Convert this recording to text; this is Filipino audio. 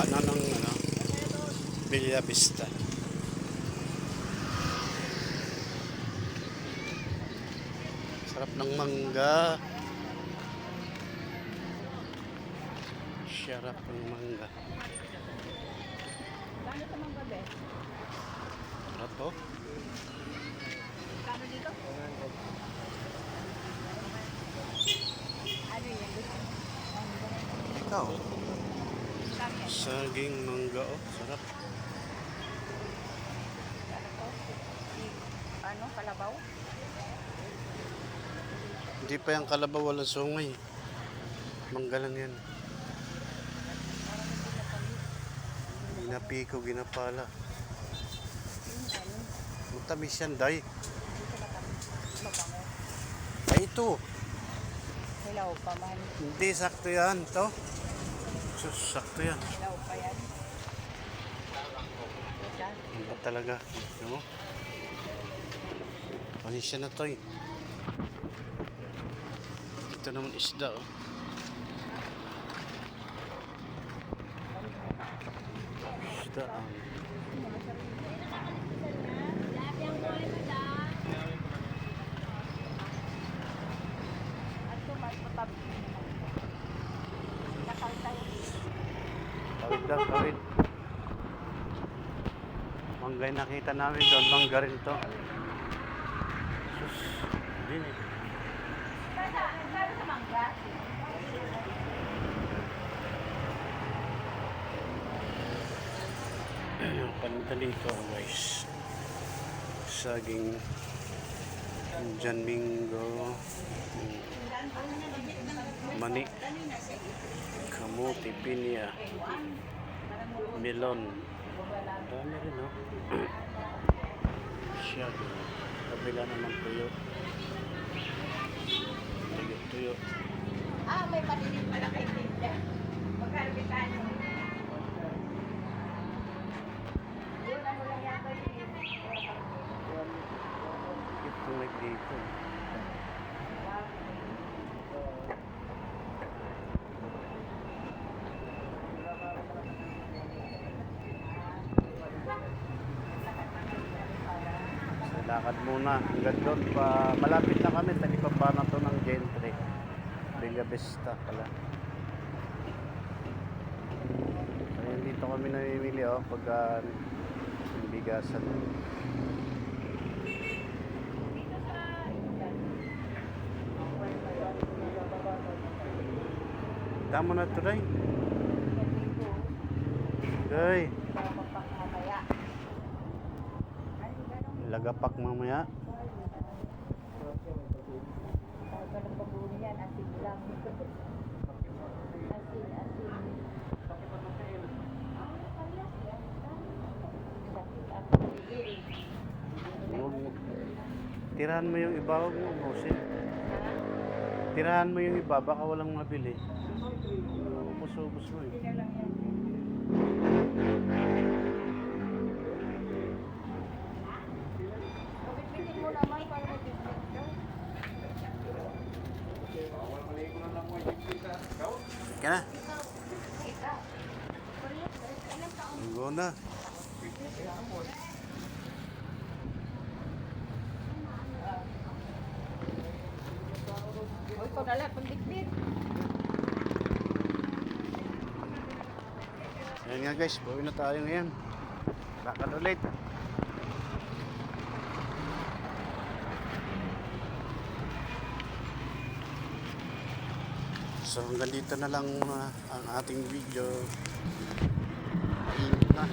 daanan ng Villa Vista. Sarap ng mangga. Sarap ng mangga. Kano sa mangga, be? Sarap po. Kano dito? Ano yan? Ikaw. Saging mangga, oh. Sarap. Ano, kalabaw? Hindi pa yung kalabaw, walang sungay. Mangga lang yan. Ginapiko, ginapala. Matamis yan, day. Mabango. Ay, ito. Hilaw pa man. Hindi, sakto yan. Ito. Sakto yan. Hilaw pa yan. Yan. Ano ba talaga? No? Panis yan na to, eh. Ito naman isda, oh. Isda, Tawid lang, tawid. Manggay nakita namin doon, mangga rin to. Sus, din eh. Sa mangga? Pantalito, guys. Saging Jan Mingo, mani, kamuti, pinya, melon. Dami rin, no? Siyado. Kabila naman tuyo. Tuyo. Ah, may paninig pala kay Tinda. Magkarbitan yung yun, ano lang yata yun. Ito dito. Lakad muna hanggang doon pa, malapit na kami, talipapa na to ng Gentry, Villa Vista pala. So yun, dito kami namimili, oh, pagka bigasan. Damo na to, Ray. Gay. Lagapak mamaya. Ganun pa po yan, asin lang. Tirahan mo yung iba, huwag mo ubusin. Tirahan mo yung iba, baka walang mabili. Ubus-ubus mo eh. Pagpipitin mo naman para mag-pipitin ka. Ka na? Go na. O, ikaw na lang, pagdikbit. Ayan nga guys, buhay na tayo ngayon. Lakad ulit. So hanggang dito na lang ang ating video. Ingat na.